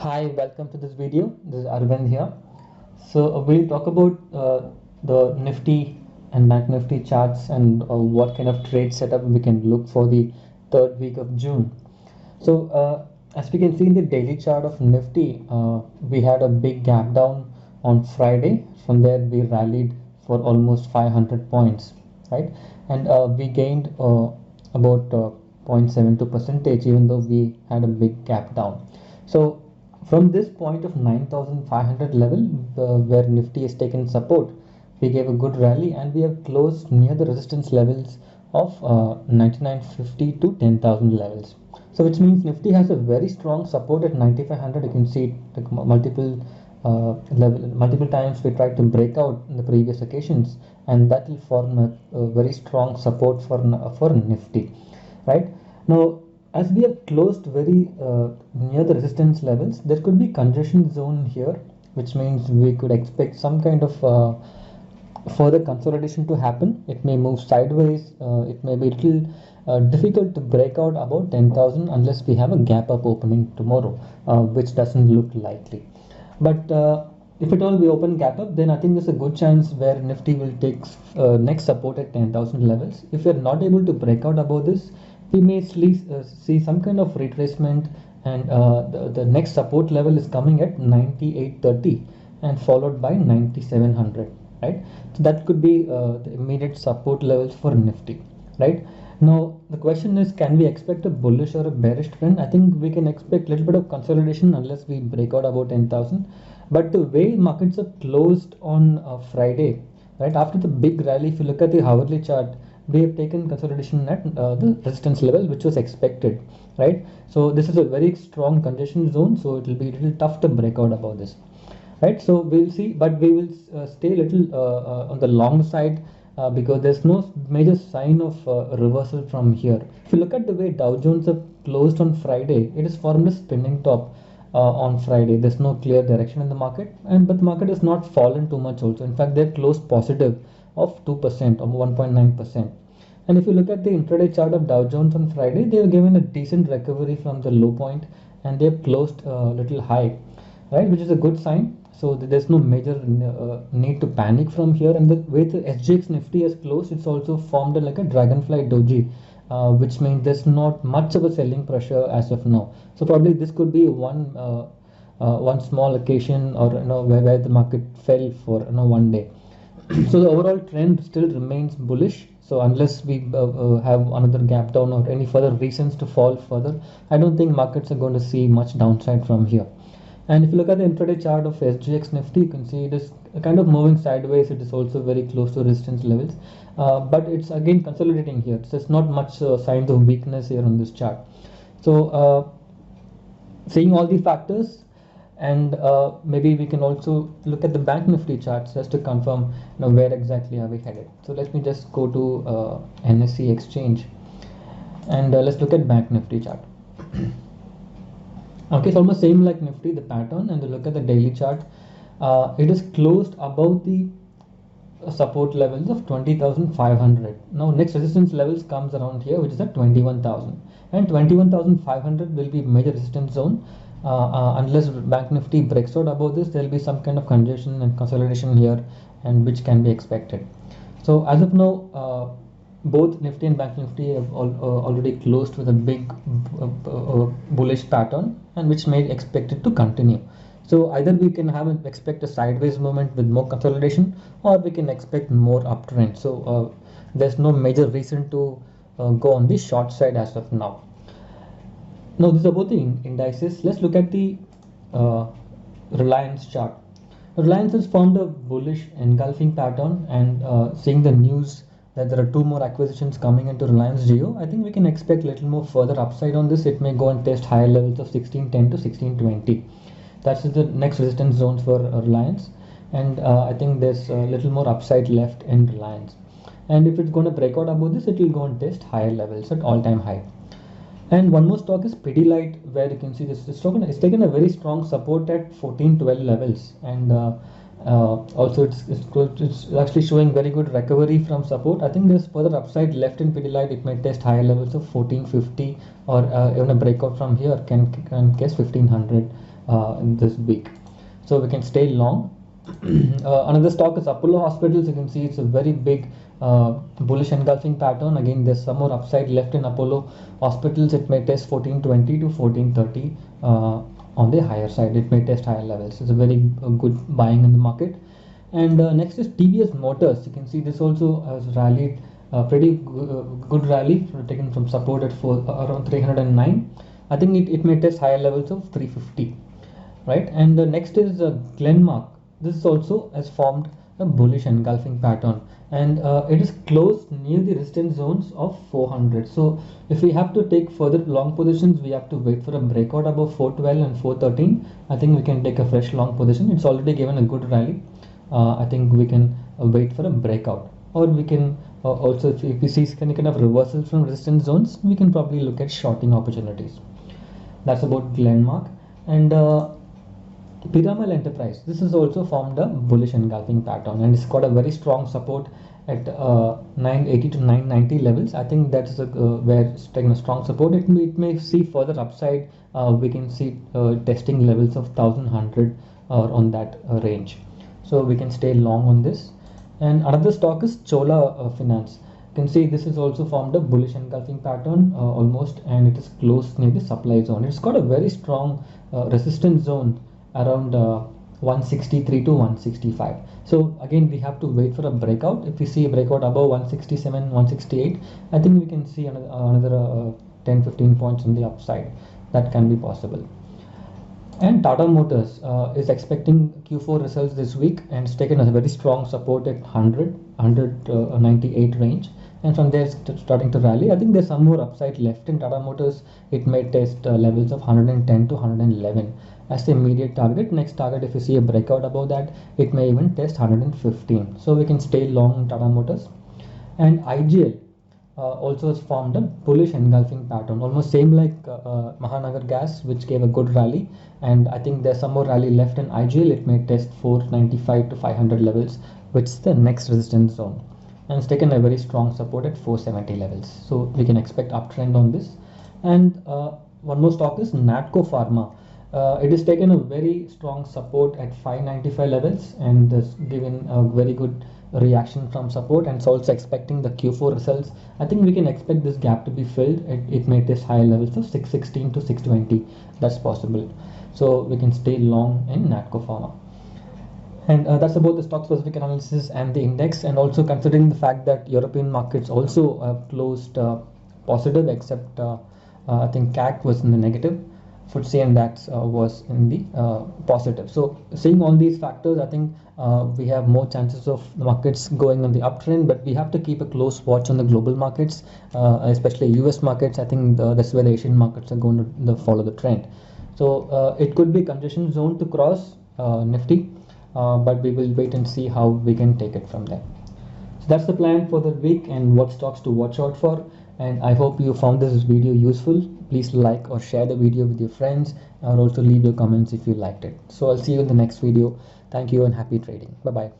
Hi, welcome to this video. This is Arvind here. We'll talk about the Nifty and Bank Nifty charts and what kind of trade setup we can look for the third week of June. As we can see in the daily chart of Nifty, we had a big gap down on Friday. From there, we rallied for almost 500 points, right? And we gained about 0.72 percentage, even though we had a big gap down. So from this point of 9,500 level, where Nifty has taken support, we gave a good rally and we have closed near the resistance levels of 9950 to 10,000 levels. So which means Nifty has a very strong support at 9500. You can see it multiple times we tried to break out in the previous occasions, and that will form a very strong support for Nifty, right? Now, as we have closed very near the resistance levels, there could be congestion zone here, which means we could expect some kind of further consolidation to happen. It may move sideways. It may be a little difficult to break out about 10,000 unless we have a gap up opening tomorrow, which doesn't look likely. But if at all we open gap up, then I think there's a good chance where Nifty will take next support at 10,000 levels. If we are not able to break out above this, we may see some kind of retracement, and the next support level is coming at 9830 and followed by 9700, right? So that could be the immediate support levels for Nifty, right? Now the question is, can we expect a bullish or a bearish trend? I think we can expect a little bit of consolidation unless we break out about 10,000. But the way markets have closed on Friday, right after the big rally, if you look at the hourly chart, we have taken consolidation at the resistance level, which was expected, right? So this is a very strong congestion zone, so it will be a little tough to break out above this, right? So we'll see, but we will stay a little on the long side because there's no major sign of reversal from here. If you look at the way Dow Jones have closed on Friday, it has formed a spinning top on Friday. There's no clear direction in the market, but the market has not fallen too much also. In fact, they're closed positive of 2% or 1.9%. And if you look at the intraday chart of Dow Jones on Friday, they have given a decent recovery from the low point and they have closed a little high, right, which is a good sign. So there's no major need to panic from here. And the way the SGX Nifty has closed, it's also formed like a dragonfly doji, which means there's not much of a selling pressure as of now. So probably this could be one small occasion, or where the market fell for one day. So the overall trend still remains bullish. So unless we have another gap down or any further reasons to fall further, I don't think markets are going to see much downside from here. And if you look at the intraday chart of SGX Nifty, you can see it is kind of moving sideways. It is also very close to resistance levels, but it's again consolidating here. So it's not much signs of weakness here on this chart. So seeing all these factors, and maybe we can also look at the Bank Nifty charts just to confirm where exactly are we headed. So let me just go to NSE Exchange, and let's look at Bank Nifty chart. Okay, it's almost same like Nifty, the pattern, and look at the daily chart. It is closed above the support levels of 20,500. Now next resistance levels comes around here, which is at 21,000, and 21,500 will be major resistance zone. Unless Bank Nifty breaks out above this, there will be some kind of congestion and consolidation here, and which can be expected. So as of now, both Nifty and Bank Nifty have already closed with a big bullish pattern, and which may expect it to continue. So either we can expect a sideways movement with more consolidation, or we can expect more uptrend. So there's no major reason to go on the short side as of now. Now this is about the indices. Let's look at the Reliance chart. Reliance has formed a bullish engulfing pattern, and seeing the news that there are two more acquisitions coming into Reliance Jio, I think we can expect a little more further upside on this. It may go and test higher levels of 1610 to 1620. That's the next resistance zone for Reliance, and I think there's a little more upside left in Reliance. And if it's going to break out above this, it will go and test higher levels at all-time high. And one more stock is Pidilite, where you can see this stock is taken a very strong support at 1412 levels, and also it's actually showing very good recovery from support. I think there's further upside left in Pidilite. It may test higher levels of 1450, or even a breakout from here can guess 1500 in this week. So we can stay long. Another stock is Apollo Hospitals. You can see it's a very big bullish engulfing pattern. Again, there's some more upside left in Apollo Hospitals. It may test 1420 to 1430 on the higher side. It may test higher levels. It's a very good buying in the market. And next is TVS Motors. You can see this also has rallied pretty good rally, taken from support at around 309. I think it may test higher levels of 350, right? And the next is Glenmark. This is also has formed a bullish engulfing pattern, and it is closed near the resistance zones of 400. So if we have to take further long positions, we have to wait for a breakout above 412 and 413. I think we can take a fresh long position. It's already given a good rally. I think we can wait for a breakout, or we can also, if we see any kind of reversals from resistance zones, we can probably look at shorting opportunities. That's about Glenmark. And Piramal Enterprise, this has also formed a bullish engulfing pattern, and it's got a very strong support at 980 to 990 levels. I think that's where it's taking a strong support. It may see further upside. We can see testing levels of 1100 on that range. So we can stay long on this. And another stock is Chola Finance. You can see this is also formed a bullish engulfing pattern almost, and it is close near the supply zone. It's got a very strong resistance zone around 163 to 165. So again, we have to wait for a breakout. If we see a breakout above 167, 168, I think we can see another 10-15 points on the upside. That can be possible. And Tata Motors is expecting Q4 results this week, and it's taken a very strong support at 198 range, and from there starting to rally. I think there's some more upside left in Tata Motors. It may test levels of 110 to 111 as the immediate target. Next target, if you see a breakout above that, it may even test 115. So we can stay long in Tata Motors. And IGL also has formed a bullish engulfing pattern, almost same like Mahanagar Gas, which gave a good rally. And I think there's some more rally left in IGL. It may test 495 to 500 levels, which is the next resistance zone, and it's taken a very strong support at 470 levels. So we can expect uptrend on this. And one more stock is Natco Pharma. It has taken a very strong support at 595 levels, and has given a very good reaction from support, and it's also expecting the Q4 results. I think we can expect this gap to be filled. It may test higher levels of 616 to 620. That's possible. So we can stay long in Natco Pharma. And that's about the stock specific analysis and the index, and also considering the fact that European markets also closed positive, except I think CAC was in the negative. FTSE and DAX was in the positive. So seeing all these factors, I think we have more chances of the markets going on the uptrend, but we have to keep a close watch on the global markets, especially US markets. I think that's where the Asian markets are going to follow the trend. So it could be congestion zone to cross Nifty, but we will wait and see how we can take it from there. So that's the plan for the week and what stocks to watch out for. And I hope you found this video useful. Please like or share the video with your friends, or also leave your comments if you liked it. So I'll see you in the next video. Thank you and happy trading. Bye bye.